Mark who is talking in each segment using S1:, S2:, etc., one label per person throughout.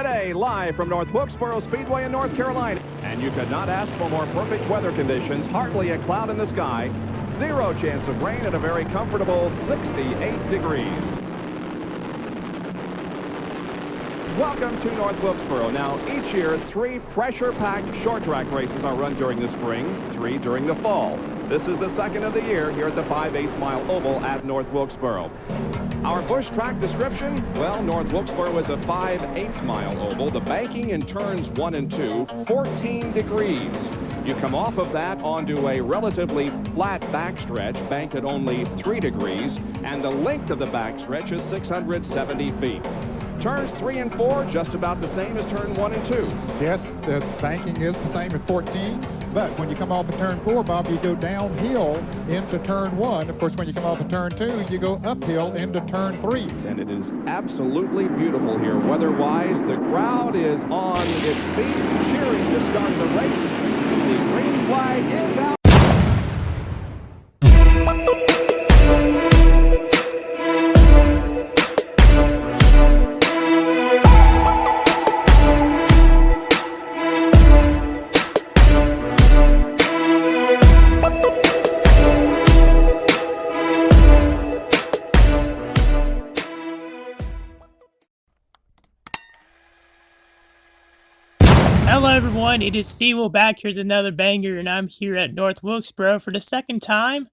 S1: Today, live from North Wilkesboro Speedway in North Carolina. And you could not ask for more perfect weather conditions. Hardly a cloud in the sky. Zero chance of rain at a very comfortable 68 degrees. Welcome to North Wilkesboro. Now, each year, 3 pressure-packed short track races are run during the spring, 3 during the fall. This is the second of the year here at the 5/8 mile oval at North Wilkesboro. Our bush track description, well, North Wilkesboro is a 5/8 mile oval. The banking in turns 1 and 2, 14 degrees. You come off of that onto a relatively flat backstretch, banked at only 3 degrees, and the length of the backstretch is 670 feet. Turns 3 and 4, just about the same as turn 1 and 2.
S2: Yes, the banking is the same at 14, but when you come off of turn 4, Bob, you go downhill into turn 1. Of course, when you come off of turn 2, you go uphill into turn 3.
S1: And it is absolutely beautiful here weather-wise. The crowd is on its feet, cheering to start the race. The green flag is out.
S3: Hello everyone, it is cwilyt back here with another banger, and I'm here at North Wilkesboro for the second time.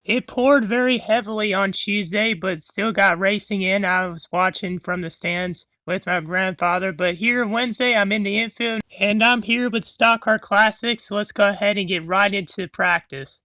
S3: It poured very heavily on Tuesday, but still got racing in. I was watching from the stands with my grandfather, but here Wednesday I'm in the infield, and I'm here with Stock Car Classics, so let's go ahead and get right into practice.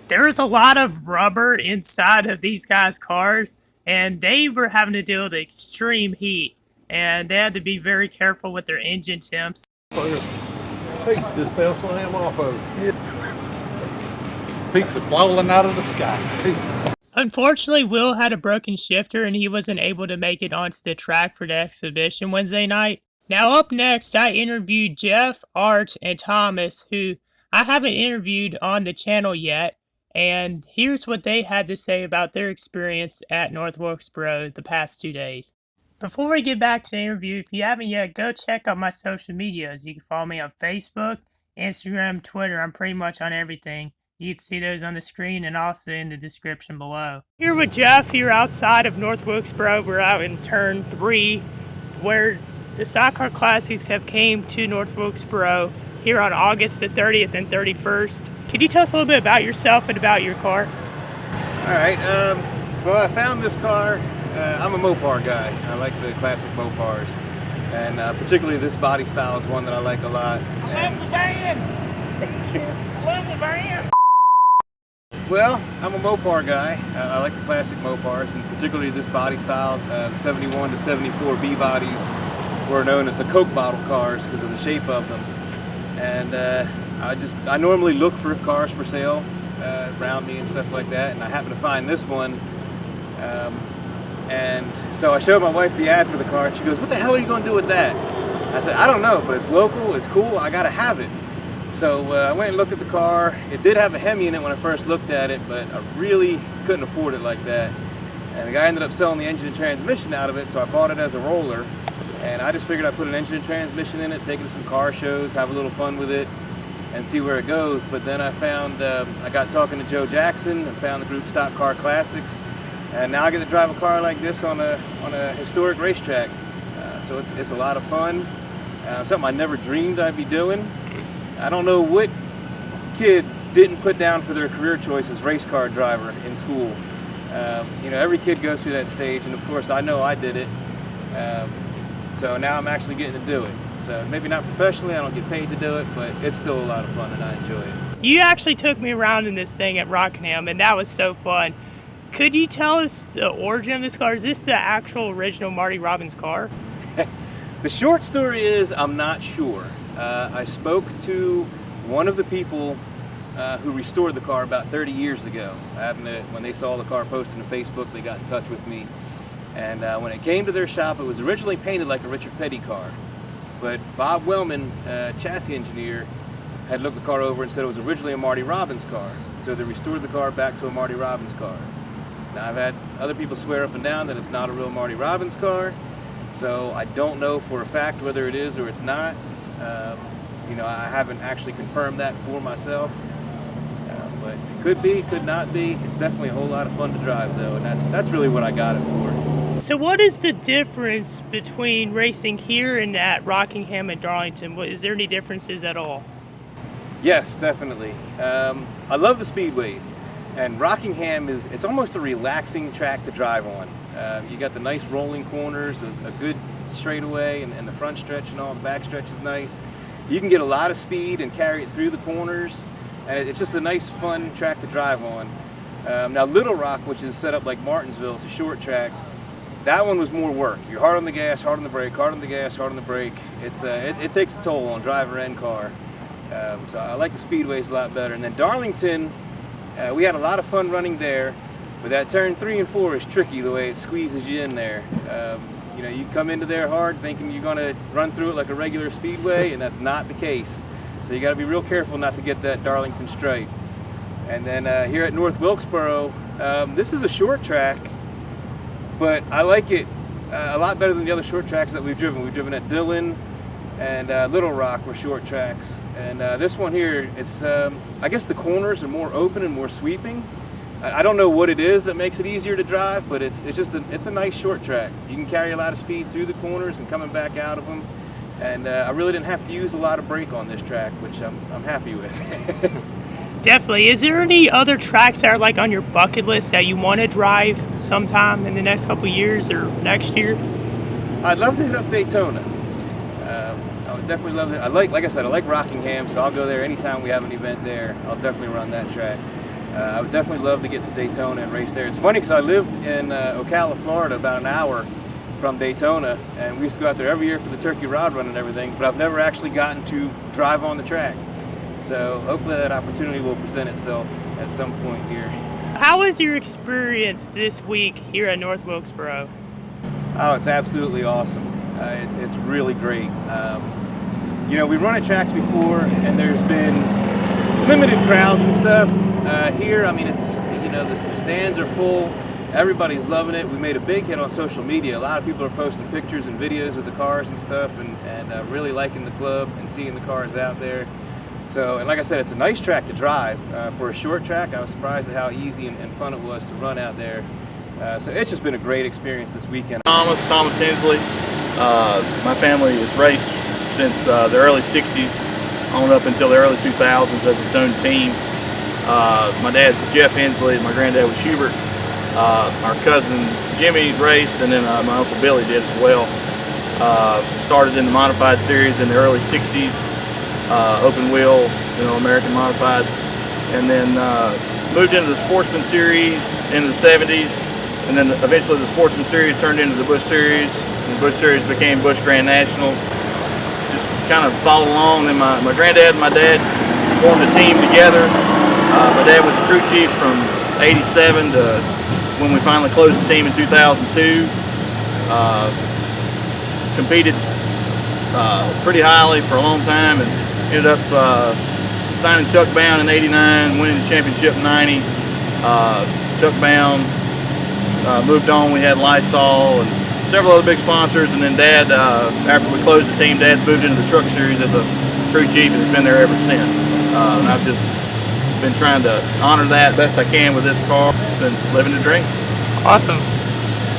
S3: There was a lot of rubber inside of these guys' cars, and they were having to deal with extreme heat, and they had to be very careful with their engine temps.
S4: Pizza just fell slam off of it.
S2: Pizza's falling out of the sky.
S4: Pizza.
S3: Unfortunately, Will had a broken shifter and he wasn't able to make it onto the track for the exhibition Wednesday night. Now up next, I interviewed Jeff, Art, and Thomas, who I haven't interviewed on the channel yet, and here's what they had to say about their experience at North Wilkesboro the past 2 days. Before we get back to the interview, if you haven't yet, go check out my social medias. You can follow me on Facebook, Instagram, Twitter. I'm pretty much on everything. You can see those on the screen and also in the description below. Here with Jeff, here outside of North Wilkesboro. We're out in turn 3, where the Stock Car Classics have came to North Wilkesboro here on August the 30th and 31st. Could you tell us a little bit about yourself and about your car?
S5: All right, well, I found this car. I'm a Mopar guy. I like the classic Mopars, and particularly this body style is one that I like a lot.
S3: I love the van! I love the van!
S5: Well, I'm a Mopar guy. I like the classic Mopars, and particularly this body style. The 71 to 74 B bodies were known as the Coke bottle cars because of the shape of them. And I normally look for cars for sale around me and stuff like that, and I happened to find this one. And so I showed my wife the ad for the car, and she goes, "What the hell are you going to do with that?" I said, "I don't know, but it's local, it's cool, I got to have it." So I went and looked at the car. It did have a Hemi in it when I first looked at it, but I really couldn't afford it like that. And the guy ended up selling the engine and transmission out of it, so I bought it as a roller. And I just figured I'd put an engine and transmission in it, take it to some car shows, have a little fun with it, and see where it goes. But then I found, I got talking to Joe Jackson and found the group Stock Car Classics. And now I get to drive a car like this on a historic racetrack. So it's a lot of fun. Something I never dreamed I'd be doing. I don't know what kid didn't put down for their career choice as race car driver in school. You know, every kid goes through that stage, and of course I know I did it. So now I'm actually getting to do it. So maybe not professionally, I don't get paid to do it, but it's still a lot of fun and I enjoy it.
S3: You actually took me around in this thing at Rockingham, and that was so fun. Could you tell us the origin of this car? Is this the actual original Marty Robbins car?
S5: The short story is I'm not sure. I spoke to one of the people who restored the car about 30 years ago. When they saw the car posted on Facebook, they got in touch with me. And when it came to their shop, it was originally painted like a Richard Petty car. But Bob Wellman, chassis engineer, had looked the car over and said it was originally a Marty Robbins car. So they restored the car back to a Marty Robbins car. Now I've had other people swear up and down that it's not a real Marty Robbins car. So I don't know for a fact whether it is or it's not. You know, I haven't actually confirmed that for myself. But it could be, could not be. It's definitely a whole lot of fun to drive though, and that's really what I got it for.
S3: So what is the difference between racing here and at Rockingham and Darlington? Is there any differences at all?
S5: Yes, definitely. I love the speedways, and Rockingham it's almost a relaxing track to drive on. You got the nice rolling corners, a good straightaway, and the front stretch and all, the back stretch is nice. You can get a lot of speed and carry it through the corners, and it's just a nice, fun track to drive on. Now Little Rock, which is set up like Martinsville, it's a short track. That one was more work. You're hard on the gas, hard on the brake, hard on the gas, hard on the brake. It takes a toll on driver and car. So I like the speedways a lot better. And then Darlington, we had a lot of fun running there, but that turn 3 and 4 is tricky the way it squeezes you in there. You know, you come into there hard thinking you're gonna run through it like a regular speedway, and that's not the case. So you gotta be real careful not to get that Darlington stripe. And then here at North Wilkesboro, this is a short track, but I like it a lot better than the other short tracks that we've driven. We've driven at Dillon and Little Rock were short tracks. And this one here, it's, I guess the corners are more open and more sweeping. I don't know what it is that makes it easier to drive, but it's a nice short track. You can carry a lot of speed through the corners and coming back out of them. And I really didn't have to use a lot of brake on this track, which I'm happy with.
S3: Definitely. Is there any other tracks that are like on your bucket list that you want to drive sometime in the next couple of years or next year?
S5: I'd love to hit up Daytona. I would definitely love it. Like I said, I like Rockingham, so I'll go there anytime we have an event there. I'll definitely run that track. I would definitely love to get to Daytona and race there. It's funny because I lived in Ocala, Florida, about an hour from Daytona, and we used to go out there every year for the turkey rod run and everything, but I've never actually gotten to drive on the track. So hopefully that opportunity will present itself at some point here.
S3: How was your experience this week here at North Wilkesboro?
S5: Oh, it's absolutely awesome. It's really great. You know, we've run at tracks before, and there's been limited crowds and stuff. Here, I mean, it's, you know, the stands are full. Everybody's loving it. We made a big hit on social media. A lot of people are posting pictures and videos of the cars and stuff, and really liking the club and seeing the cars out there. So, and like I said, it's a nice track to drive. For a short track, I was surprised at how easy and fun it was to run out there. So it's just been a great experience this weekend.
S6: Thomas Hensley. My family has raced since the early 60s on up until the early 2000s as its own team. My dad was Jeff Hensley, and my granddad was Hubert. Our cousin Jimmy raced, and then my Uncle Billy did as well. Started in the modified series in the early 60s, open wheel, you know, American modifieds, and then moved into the Sportsman series in the 70s, and then eventually the Sportsman series turned into the Busch series, and the Busch series became Busch Grand National. Just kind of followed along. Then my granddad and my dad formed a team together. My dad was a crew chief from '87 to when we finally closed the team in 2002. Competed pretty highly for a long time, and ended up signing Chuck Bound in '89, winning the championship in '90. Chuck Bound moved on. We had Lysol and several other big sponsors, and then Dad, after we closed the team, Dad's moved into the truck series as a crew chief and has been there ever since. And I've just been trying to honor that best I can with this car. Been living the dream.
S3: Awesome.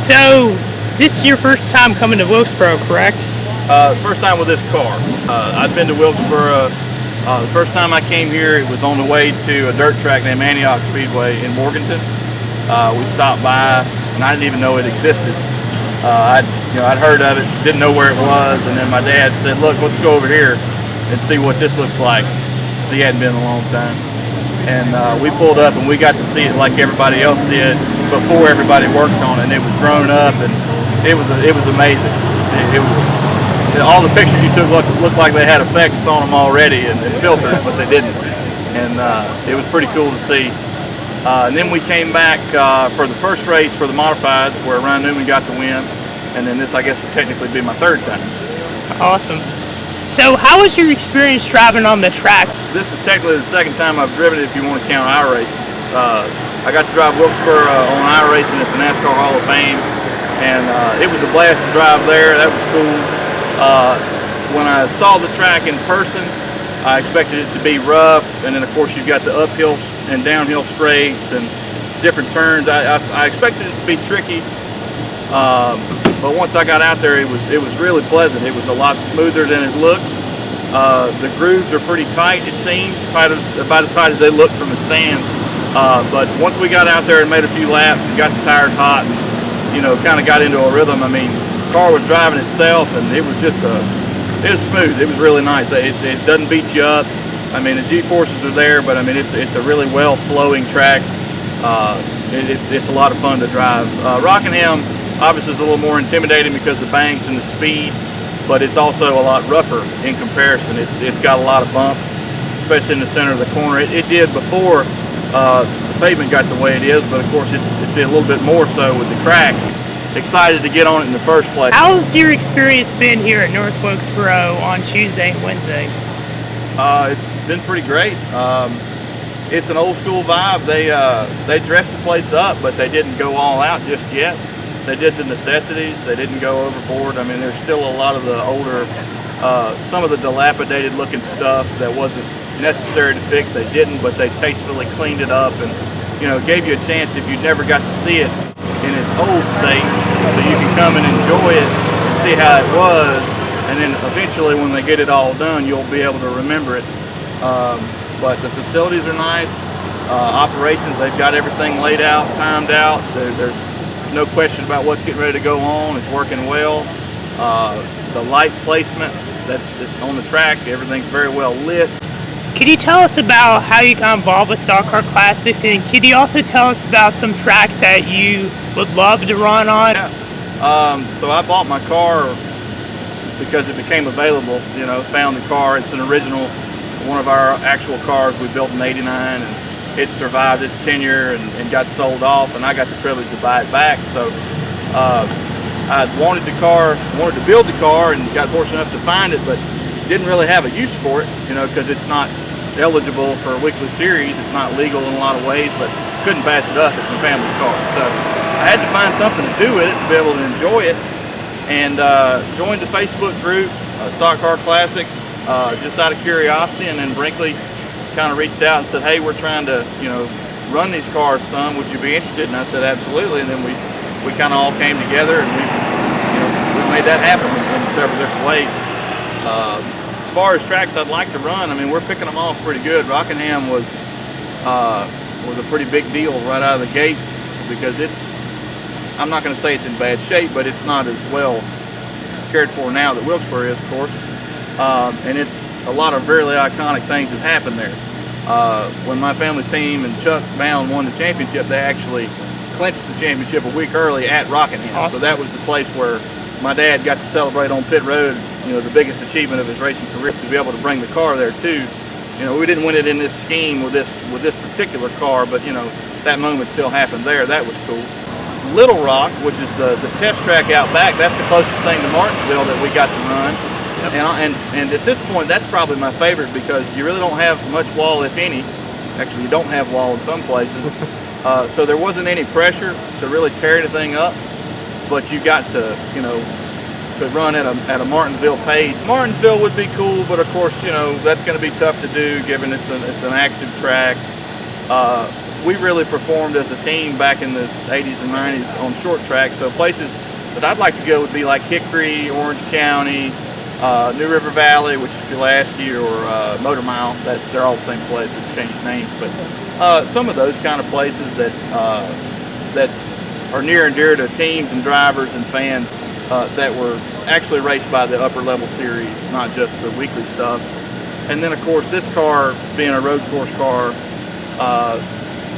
S3: So, this is your first time coming to Wilkesboro, correct?
S6: First time with this car. I've been to Wilkesboro. The first time I came here, it was on the way to a dirt track named Antioch Speedway in Morganton. We stopped by, and I didn't even know it existed. I'd heard of it, didn't know where it was, and then my dad said, "Look, let's go over here and see what this looks like." Because he hadn't been in a long time. And we pulled up, and we got to see it like everybody else did before everybody worked on it. And it was grown up, and it was amazing. It was all the pictures you took looked like they had effects on them already and filters, but they didn't. And it was pretty cool to see. And then we came back for the first race for the modifieds, where Ryan Newman got the win. And then this, I guess, would technically be my third time.
S3: Awesome. So how was your experience driving on the track?
S6: This is technically the second time I've driven it if you want to count iRacing. I got to drive Wilkesboro on iRacing at the NASCAR Hall of Fame, and it was a blast to drive there. That was cool. When I saw the track in person, I expected it to be rough, and then of course you've got the uphill and downhill straights and different turns. I expected it to be tricky, but once I got out there, it was really pleasant. It was a lot smoother than it looked. The grooves are pretty tight, it seems, about as tight as they look from the stands. But once we got out there and made a few laps and got the tires hot, and kind of got into a rhythm. I mean, the car was driving itself, and it was smooth. It was really nice. It doesn't beat you up. I mean, the G-forces are there, but I mean, it's a really well-flowing track. It's a lot of fun to drive. Rockingham obviously is a little more intimidating because of the banks and the speed, but it's also a lot rougher in comparison. It's got a lot of bumps, especially in the center of the corner. It did before the pavement got the way it is, but of course it's a little bit more so with the crack. Excited to get on it in the first place.
S3: How's your experience been here at North Wilkesboro on Tuesday and Wednesday?
S6: It's been pretty great. It's an old school vibe. They dressed the place up, but they didn't go all out just yet. They did the necessities. They didn't go overboard. I mean, there's still a lot of the older, some of the dilapidated looking stuff that wasn't necessary to fix. They didn't, but they tastefully cleaned it up and gave you a chance if you never got to see it in its old state, so you can come and enjoy it and see how it was, and then eventually when they get it all done, you'll be able to remember it. But the facilities are nice. Operations, they've got everything laid out, timed out. There's no question about what's getting ready to go on. It's working well. The light placement that's on the track, everything's very well lit.
S3: Could you tell us about how you got involved with Stock Car Classics, and could you also tell us about some tracks that you would love to run on?
S6: Yeah. So I bought my car because it became available. You know, found the car. It's an original, one of our actual cars we built in '89, and it survived its tenure and got sold off, and I got the privilege to buy it back. So I wanted the car, wanted to build the car, and got fortunate enough to find it, but didn't really have a use for it, you know, because it's not eligible for a weekly series. It's not legal in a lot of ways, but couldn't pass it up. It's my family's car. So I had to find something to do with it, to be able to enjoy it, and joined the Facebook group, Stock Car Classics, just out of curiosity. And then Brinkley kind of reached out and said, hey, we're trying to, you know, run these cars some. Would you be interested? And I said, absolutely. And then we kind of all came together, and we've made that happen in several different ways. As far as tracks I'd like to run, I mean, we're picking them off pretty good. Rockingham was a pretty big deal right out of the gate, because I'm not going to say it's in bad shape, but it's not as well cared for now that Wilkesboro is, of course. And it's a lot of really iconic things that happened there. When my family's team and Chuck Bound won the championship, they actually clinched the championship a week early at Rockingham. Awesome. So that was the place where my dad got to celebrate on pit road, you know, the biggest achievement of his racing career, to be able to bring the car there too. You know, we didn't win it in this scheme with this particular car, but you know, that moment still happened there. That was cool. Little Rock, which is the test track out back, that's the closest thing to Martinsville that we got to run. Yep. And at this point, that's probably my favorite, because you really don't have much wall, if any. Actually, you don't have wall in some places. So there wasn't any pressure to really tear anything up, but you got to, you know, to run at a Martinsville pace. Martinsville would be cool, but of course, you know, that's going to be tough to do given it's an active track. We really performed as a team back in the 80s and 90s on short tracks, so places that I'd like to go would be like Hickory, Orange County, New River Valley, which is Pulaski, or Motor Mile. That they're all the same place. It's changed names, but some of those kind of places that are near and dear to teams and drivers and fans that were actually raced by the upper level series, not just the weekly stuff. And then of course, this car being a road course car,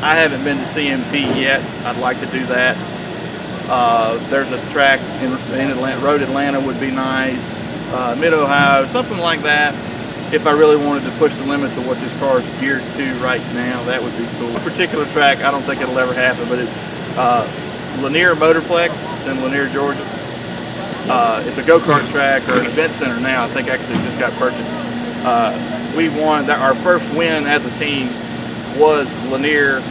S6: I haven't been to CMP yet. I'd like to do that. There's a track in Atlanta, Road Atlanta would be nice. Mid-Ohio, something like that. If I really wanted to push the limits of what this car is geared to right now, that would be cool. A particular track, I don't think it'll ever happen, but it's Lanier Motorplex. It's in Lanier, Georgia. It's a go-kart track, or an event center now. I think actually it just got purchased. We won, our first win as a team was Lanier,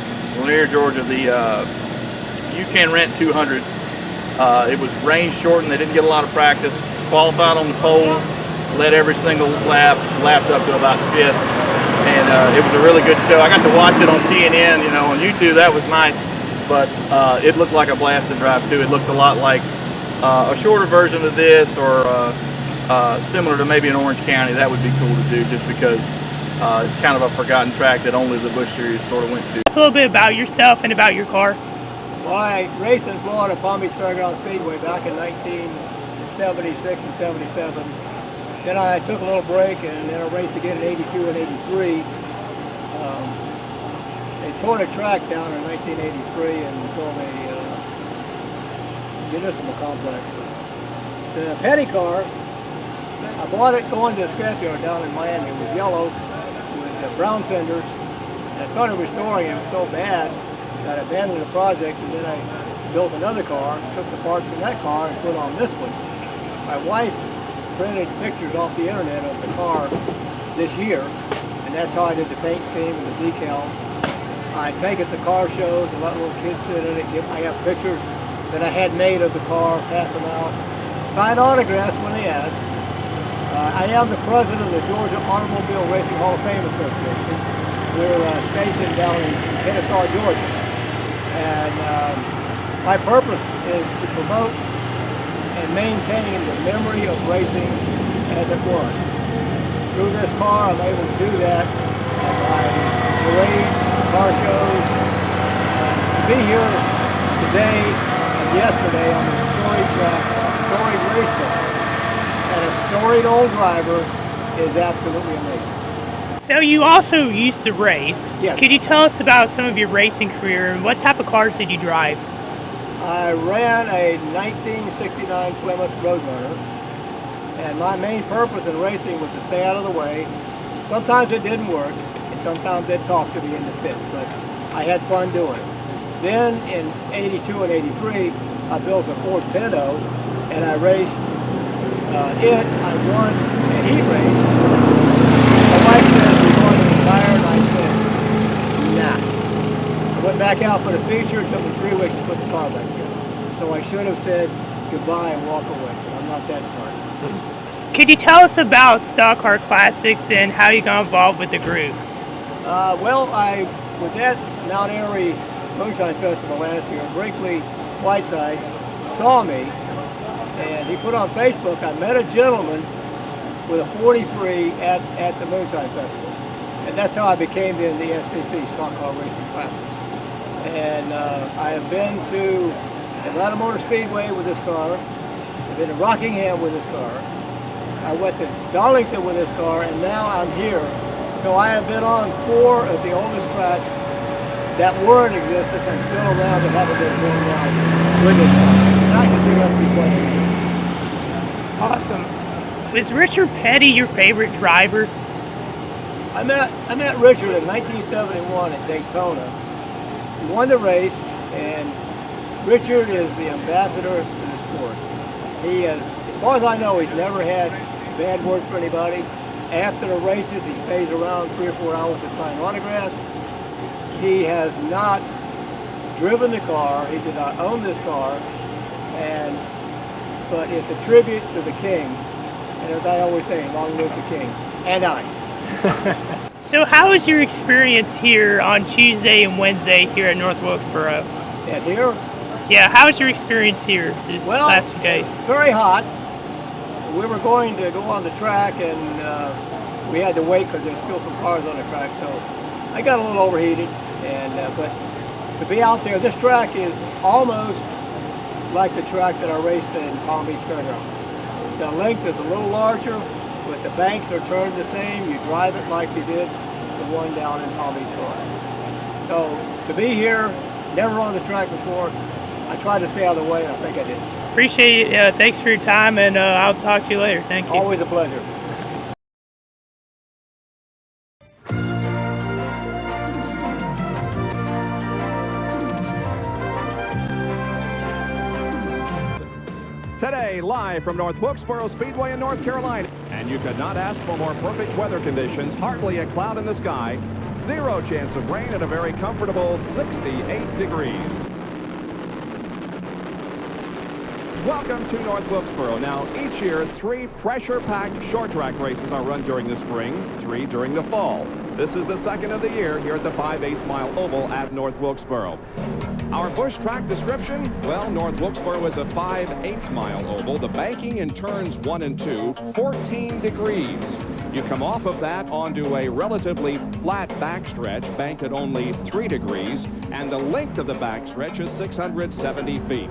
S6: Georgia. The You Can Rent 200. It was rain shortened. They didn't get a lot of practice. Qualified on the pole, led every single lap, lapped up to about 5th, and it was a really good show. I got to watch it on TNN, you know, on YouTube. That was nice, but it looked like a blast to drive too. It looked a lot like a shorter version of this, or similar to maybe an Orange County. That would be cool to do, just because it's kind of a forgotten track that only the Busch Series sort of went to.
S3: Tell us a little bit about yourself and about your car.
S7: Well, I raced in Florida, Palm Beach Fairgrounds Speedway back in 1976 and 77. Then I took a little break, and then I raced again in 82 and 83. They tore the track down in 1983 and built a municipal complex. The Petty car, I bought it going to a scrapyard down in Miami. It was yellow with brown fenders. And I started restoring it. It was so bad that I abandoned the project, and then I built another car, took the parts from that car and put on this one. My wife printed pictures off the internet of the car this year, and that's how I did the paint scheme and the decals. I take it to car shows and let little kids sit in it. I have pictures that I had made of the car, pass them out, sign autographs when they ask. I am the president of the Georgia Automobile Racing Hall of Fame Association. We're stationed down in Kennesaw, Georgia. And my purpose is to promote and maintain the memory of racing as it was. Through this car, I'm able to do that at my parades, car shows. To be here today and yesterday on the storied track, a storied race car, and a storied old driver is absolutely amazing.
S3: So you also used to race.
S7: Yes.
S3: Could you tell us about some of your racing career and what type of cars did you drive?
S7: I ran a 1969 Plymouth Roadrunner, and my main purpose in racing was to stay out of the way. Sometimes it didn't work, and sometimes they'd talk to me in the pit, but I had fun doing it. Then in 82 and 83, I built a Ford Pinto, and I raced it. I won a heat race. My wife said, "We're going to retire," and I said, nah. I went back out for the feature. It took me 3 weeks to put the car back together. So I should have said goodbye and walk away, but I'm not that smart.
S3: Could you tell us about Stock Car Classics and how you got involved with the group?
S7: Well, I was at Mount Airy Moonshine Festival last year. Brinkley Whiteside saw me, and he put on Facebook, I met a gentleman with a 43 at the Moonshine Festival. And that's how I became in the SCC, Stock Car Racing Classics. And I have been to Atlanta Motor Speedway with this car. I've been to Rockingham with this car. I went to Darlington with this car, and now I'm here. So I have been on 4 of the oldest tracks that were in existence and still around that haven't been going around with this car. And I consider that to be quite amazing.
S3: Awesome. Was Richard Petty your favorite driver?
S7: I met Richard in 1971 at Daytona. He won the race, and Richard is the ambassador to the sport. He has, as far as I know, he's never had a bad word for anybody. After the races, he stays around 3 or 4 hours to sign autographs. He has not driven the car. He did not own this car, but it's a tribute to the king. And as I always say, long live the king. And I.
S3: So how was your experience here on Tuesday and Wednesday here at North Wilkesboro?
S7: And here,
S3: Yeah, how was your experience here this last few days?
S7: very hot. We were going to go on the track, and we had to wait because there's still some cars on the track. So I got a little overheated, but to be out there, this track is almost like the track that I raced in Palm Beach Fairgrounds. The length is a little larger, but the banks are turned the same. You drive it like you did the one down in Palm Beach, Florida. So to be here, never on the track before, I tried to stay out of the way, and I think I did.
S3: Appreciate it. Thanks for your time, and I'll talk to you later. Thank you.
S7: Always a pleasure.
S1: Today, live from North Wilkesboro Speedway in North Carolina. And you could not ask for more perfect weather conditions. Hardly a cloud in the sky. 0 chance of rain at a very comfortable 68 degrees. Welcome to North Wilkesboro. Now, each year, 3 pressure-packed short track races are run during the spring, 3 during the fall. This is the second of the year here at the 5/8 mile oval at North Wilkesboro. Our bush track description, well, North Wilkesboro is a 5/8 mile oval. The banking in turns 1 and 2, 14 degrees. You come off of that onto a relatively flat backstretch, banked at only 3 degrees, and the length of the backstretch is 670 feet.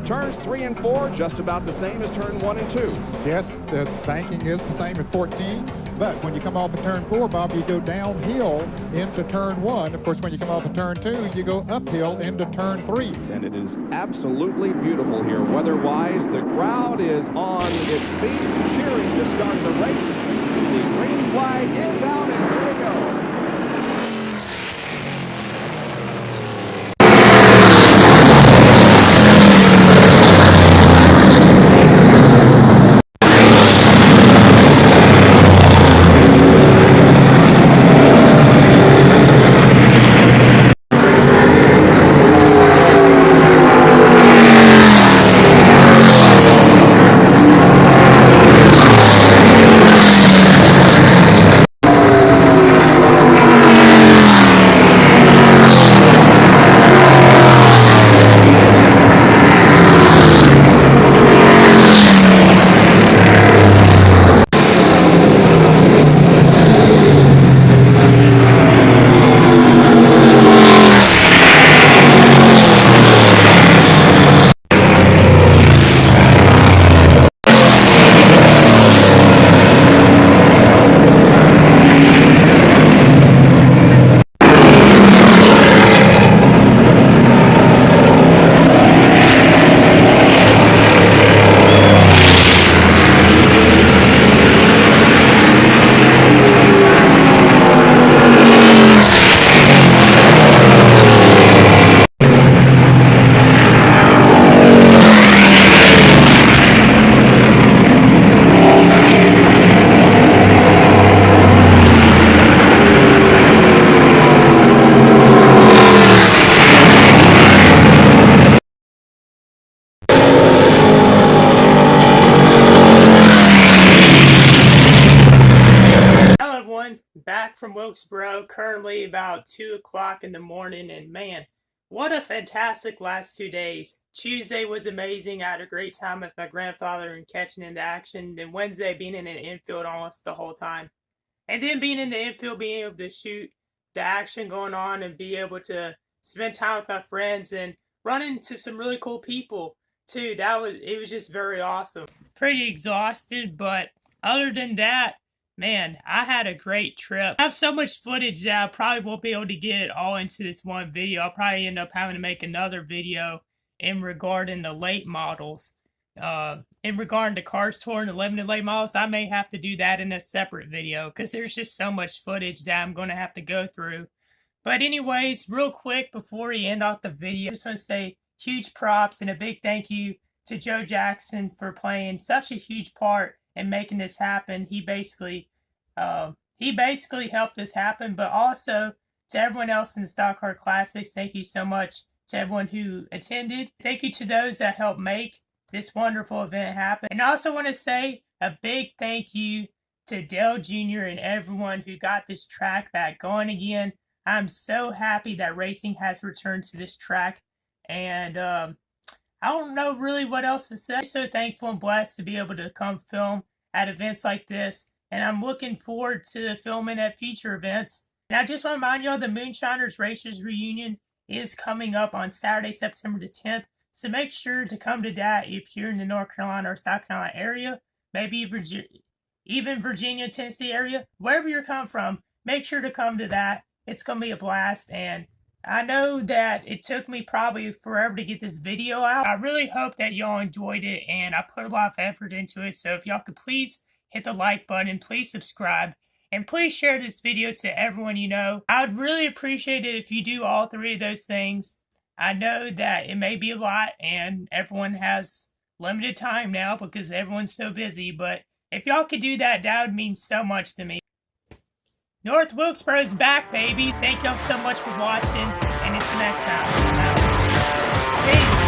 S1: Turns 3 and 4, just about the same as turn 1 and 2.
S2: Yes, the banking is the same at 14, but when you come off of turn 4, Bob, you go downhill into turn 1. Of course, when you come off of turn 2, you go uphill into turn 3.
S1: And it is absolutely beautiful here weather-wise. The crowd is on its feet, cheering to start the race. The green flag is out, and here we go.
S3: back from Wilkesboro, currently about 2 o'clock in the morning, and man, what a fantastic last 2 days. Tuesday was amazing. I had a great time with my grandfather and catching into action. Then Wednesday being in an infield almost the whole time. And then being in the infield, being able to shoot the action going on and be able to spend time with my friends and run into some really cool people too. It was just very awesome. Pretty exhausted, but other than that, man, I had a great trip. I have so much footage that I probably won't be able to get it all into this one video. I'll probably end up having to make another video in regarding the late models. In regarding the cars tour and the limited late models, I may have to do that in a separate video because there's just so much footage that I'm going to have to go through. But anyways, real quick before we end off the video, I just want to say huge props and a big thank you to Joe Jackson for playing such a huge part and making this happen. He basically helped this happen, but also to everyone else in the Stock Car Classics, thank you so much to everyone who attended. Thank you to those that helped make this wonderful event happen. And I also want to say a big thank you to Dale Jr. and everyone who got this track back going again. I'm so happy that racing has returned to this track, and I don't know really what else to say. I'm so thankful and blessed to be able to come film at events like this, and I'm looking forward to filming at future events. And I just want to remind y'all the Moonshiners Racers Reunion is coming up on Saturday, September the 10th, so make sure to come to that if you're in the North Carolina or South Carolina area, maybe even Virginia, Tennessee area, wherever you're coming from, make sure to come to that. It's going to be a blast, and I know that it took me probably forever to get this video out. I really hope that y'all enjoyed it, and I put a lot of effort into it. So if y'all could please hit the like button, please subscribe, and please share this video to everyone you know. I would really appreciate it if you do all three of those things. I know that it may be a lot, and everyone has limited time now because everyone's so busy, but if y'all could do that, that would mean so much to me. North Wilkesboro is back, baby. Thank y'all so much for watching, and until next time, I'm out. Peace.